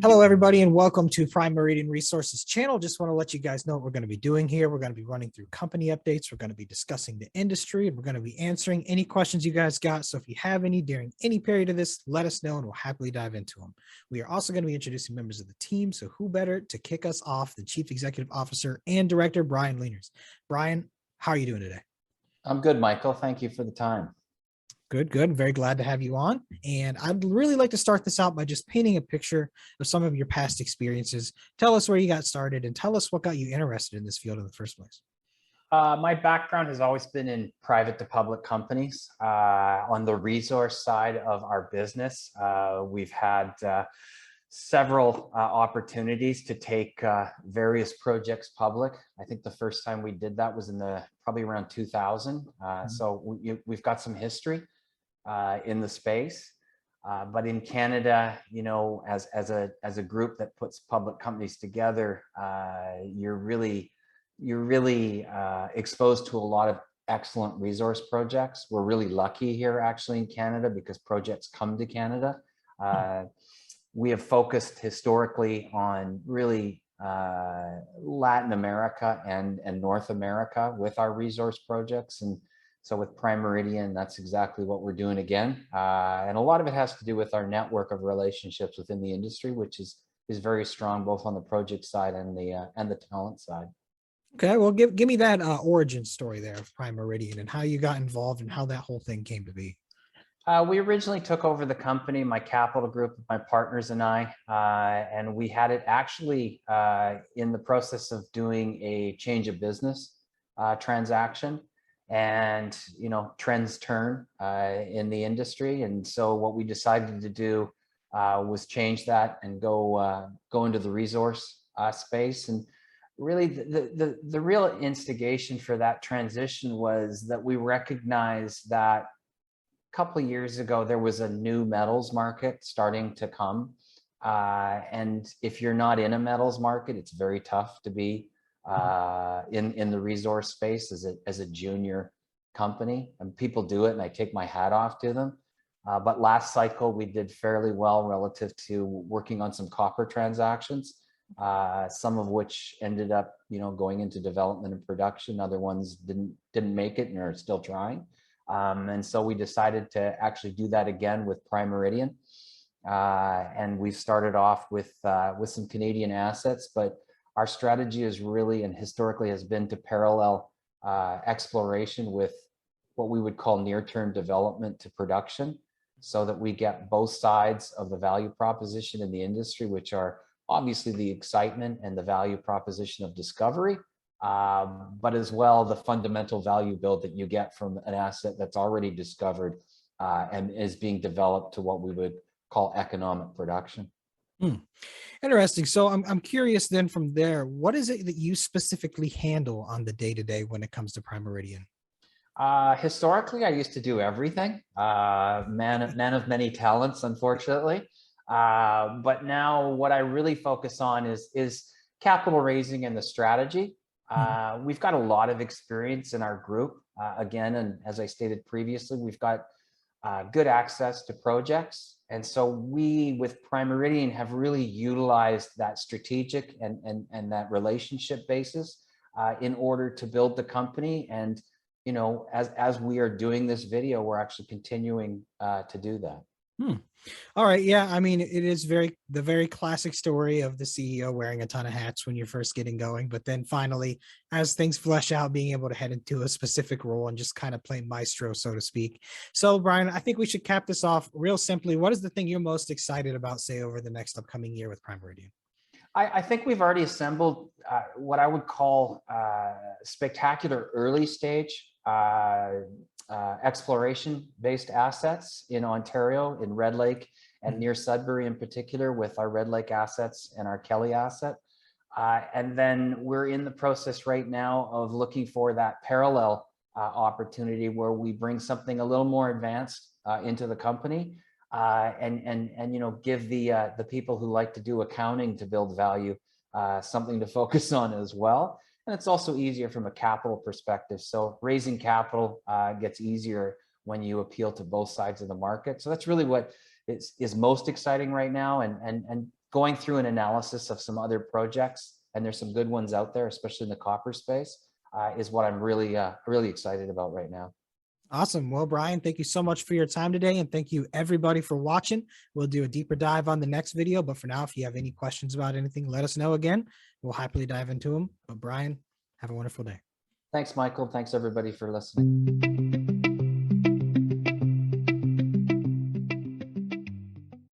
Hello, everybody, and welcome to Prime Meridian Resources channel. Just want to let you guys know what we're going to be doing here. We're going to be running through company updates. We're going to be discussing the industry, and we're going to be answering any questions you guys got. So if you have any during any period of this, let us know, and we'll happily dive into them. We are also going to be introducing members of the team. So who better to kick us off than Chief Executive Officer and Director Brian Leaners. Brian, how are you doing today? I'm good, Michael. Thank you for the time. Good, good. I'm very glad to have you on. And I'd really like to start this out by just painting a picture of some of your past experiences. Tell us where you got started and tell us what got you interested in this field in the first place. My background has always been in private to public companies. On the resource side of our business, we've had several opportunities to take various projects public. I think the first time we did that was in probably around 2000. So we've got some history in the space, but in Canada, you know, as a group that puts public companies together, you're really exposed to a lot of excellent resource projects. We're really lucky here actually in Canada because projects come to Canada. We have focused historically on really Latin America and North America with our resource projects. And so with Prime Meridian, that's exactly what we're doing again. And a lot of it has to do with our network of relationships within the industry, which is very strong, both on the project side and the talent side. Okay, well, give me that origin story there of Prime Meridian and how you got involved and how that whole thing came to be. We originally took over the company, my capital group, my partners and I, and we had it actually in the process of doing a change of business transaction. And, you know, trends turn in the industry. And so what we decided to do was change that and go into the resource space. And really the real instigation for that transition was that we recognized that couple of years ago, there was a new metals market starting to come. And if you're not in a metals market, it's very tough to be in the resource space as a junior company. And people do it, and I take my hat off to them. But last cycle, we did fairly well relative to working on some copper transactions, some of which ended up, you know, going into development and production. Other ones didn't make it and are still trying. And so we decided to actually do that again with Prime Meridian. And we started off with some Canadian assets, but our strategy is really and historically has been to parallel exploration with what we would call near-term development to production, so that we get both sides of the value proposition in the industry, which are obviously the excitement and the value proposition of discovery, but as well the fundamental value build that you get from an asset that's already discovered and is being developed to what we would call economic production. Interesting. So I'm curious then from there, what is it that you specifically handle on the day-to-day when it comes to Prime Meridian? Historically, I used to do everything. Man of many talents, unfortunately. But now what I really focus on is capital raising and the strategy. We've got a lot of experience in our group. Again, and as I stated previously, we've got good access to projects. And so we, with Prime Meridian, have really utilized that strategic and that relationship basis in order to build the company. And, you know, as we are doing this video, we're actually continuing to do that. All right. Yeah. I mean, it is the very classic story of the CEO wearing a ton of hats when you're first getting going, but then finally, as things flesh out, being able to head into a specific role and just kind of play maestro, so to speak. So, Brian, I think we should cap this off real simply. What is the thing you're most excited about, say, over the next upcoming year with Prime Meridian? I think we've already assembled what I would call spectacular early stage exploration-based assets in Ontario, in Red Lake, and near Sudbury in particular, with our Red Lake assets and our Kelly asset. And then we're in the process right now of looking for that parallel opportunity where we bring something a little more advanced into the company, and you know, give the people who like to do accounting to build value something to focus on as well. And it's also easier from a capital perspective. So raising capital gets easier when you appeal to both sides of the market. So that's really what is most exciting right now. And going through an analysis of some other projects, and there's some good ones out there, especially in the copper space, is what I'm really, really excited about right now. Awesome. Well, Brian, thank you so much for your time today. And thank you everybody for watching. We'll do a deeper dive on the next video. But for now, if you have any questions about anything, let us know again. We'll happily dive into them. But Brian, have a wonderful day. Thanks, Michael. Thanks everybody for listening.